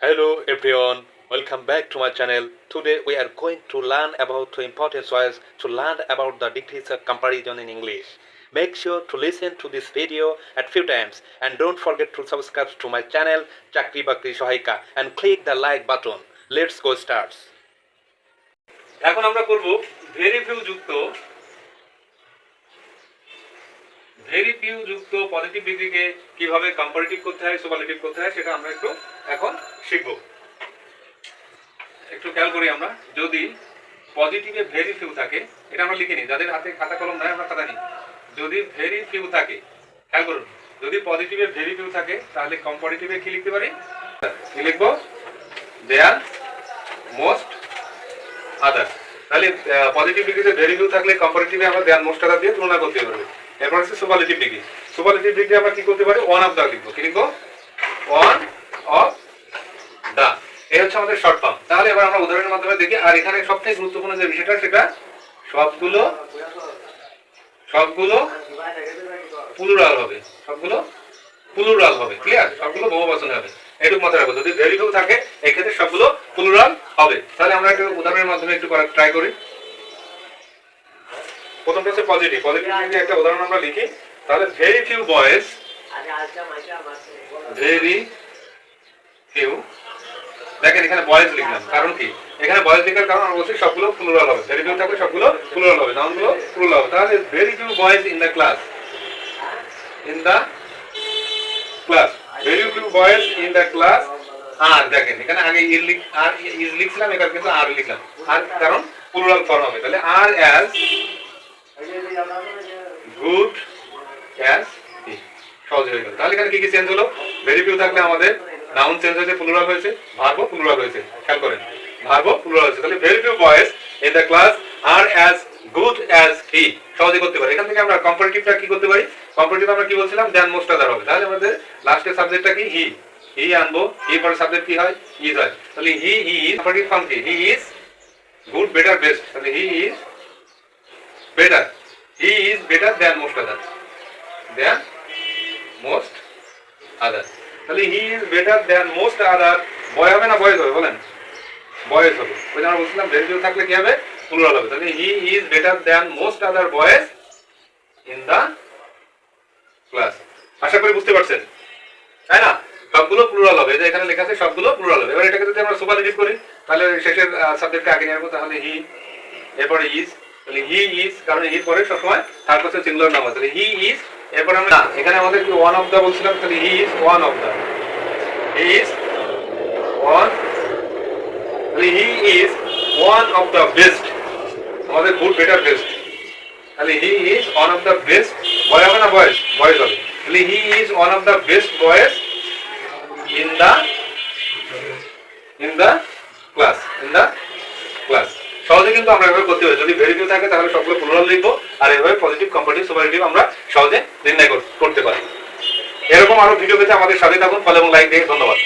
Hello everyone, welcome back to my channel. Today we are going to learn about the important ways to learn about the degrees of comparison in English. Make sure to listen to this video at few times and don't forget to subscribe to my channel Chakri Bakri Sohaika and click the like button. Let's go start. এখন আমরা করব very few যুক্ত positive ডিগ্রিকে কিভাবে comparative করতে হয় superlative করতে হয় সেটা আমরা একটু এখন শিখব। একটু খেয়াল করি আমরা, যদি পজিটিভে ভেরি ফিউ থাকে, এটা আমরা লিখে নিই, যাদের হাতে খাতা কলম নাই আমরা খাতা নিই। যদি ভেরি ফিউ থাকে, খেয়াল করুন, যদি পজিটিভে ভেরি ফিউ থাকে তাহলে কম্পারেটিভে কি লিখতে পারি? কি লিখবো? দেয়ার মোস্ট আদার। তাহলে পজিটিভ ডিগ্রিতে ভেরি ফিউ থাকলে কম্পারেটিভে আমরা দেয়ার মোস্ট আদার দিয়ে তুলনা করতে পারবো। এরপর হচ্ছে সুপারলেটিভ ডিগ্রি। সুপারলেটিভ ডিগ্রি আমরা কি করতে পারি? ওয়ান অফ দা লিখবো। কি লিখবো? One of the. এই হচ্ছে আমাদের শর্ট ফর্ম। তাহলে এবার আমরা উদাহরণের মাধ্যমে দেখি। আর এখানে সবথেকে গুরুত্বপূর্ণ যে বিষয়টা, সেটা সবগুলো প্লুরাল হবে। সবগুলো প্লুরাল হবে। ক্লিয়ার? সবগুলো বহুবচনে হবে। এটুকু মাথায় রাখবো। যদি ভেরি ফিউ থাকে এক্ষেত্রে সবগুলো প্লুরাল হবে। তাহলে আমরা একটা উদাহরণের মাধ্যমে একটু ট্রাই করি। প্রথমটা হচ্ছে পজিটিভ। পজিটিভ যদি একটা উদাহরণ আমরা লিখি, তাহলে very few boys, very few, দেখেন এখানে বয়েজ লিখলাম, কারণ কি? এখানে বয়েজ লেখার কারণ আমরা বলছি সবগুলো প্লুরাল হবে। ভেরি ফিউ থাকলে সবগুলো প্লুরাল হবে, নাউনগুলো প্লুরাল হবে। তাহলে very few boys in the class, very few boys in the class আর, দেখেন এখানে আগে ইজ লিখছিলাম, এখানে কিন্তু আর লিখলাম, আর কারণ প্লুরাল ফর্ম হবে। তাহলে আর অ্যাজ গুড অ্যাজ হি, সহজ হয়ে গেল। তাহলে এখানে কি কি চেঞ্জ হলো? ভেরি ফিউ থাকলে আমাদের নাউন চেঞ্জ হয়েছে, প্লুরাল হয়েছে, ভার্বও প্লুরাল হয়েছে। খেয়াল করেন, ভার্বও প্লুরাল হয়েছে। তাহলে very few boys in the class আর অ্যাজ গুড অ্যাজ হি, সহজে করতে পারি। এখান থেকে আমরা কম্পারেটিভটা কি করতে পারি? কম্পারেটিভ আমরা কি বলছিলাম? দেন মোস্ট আদার হবে। তাহলে আমাদের লাস্টের সাবজেক্টটা কি? হি। হি আনবো, হি পরে সাবজেক্ট কি হয়? ইজ হয়। তাহলে হি ইজ কম্পারেটিভ ফর্ম কি? He is good, better, best. তাহলে he is better, he is better than most other, than most other. তাহলে he is better than most other boy হবে না বয়েজ হবে? বলেন, বয়েজ হবে। ওই যে আমরা বলছিলাম ভেরি ফিউ থাকলে কি হবে? প্লুরাল হবে। তাহলে he is better than most other boys in the class. আশা করি বুঝতে পারছেন, তাই না? সবগুলো প্লুরাল হবে। যে এখানে লেখা আছে সবগুলো প্লুরাল হবে। এবার এটাকে যদি আমরা সুপারলেটিভ করি, তাহলে শেষের সাবজেক্টকে আগে নিয়ে আসবো। তাহলে হি, এরপরে ইজ। তাহলে হি ইজ, কারণ হি পরে সবসময় থার্ড পারসন সিঙ্গুলার নাম্বার। তাহলে হি ইজ, এরপর আমরা এখানে আমাদের কি ওয়ান অফ দা বলছিলাম, তাহলে he is one of the, he is one, তাহলে he is one of the best, আমাদের গুড, বেটার, বেস্ট। তাহলে he is one of the best, boy হবে না বয়েজ? বয়েজ হবে। তাহলে he is one of the best boys in the class, in the class. সহজে কিন্তু আমরা এভাবে করতে পারি। যদি ভেরি ফিউ থাকে তাহলে সবগুলো প্লুরাল লিখবো, আর এভাবে পজিটিভ, কম্পারেটিভ, সুপারলেটিভ আমরা সহজে নির্ণয় করতে পারি। এরকম আরো ভিডিও পেতে আমাদের সাথে থাকুন। ফলো এবং লাইক দিয়ে ধন্যবাদ।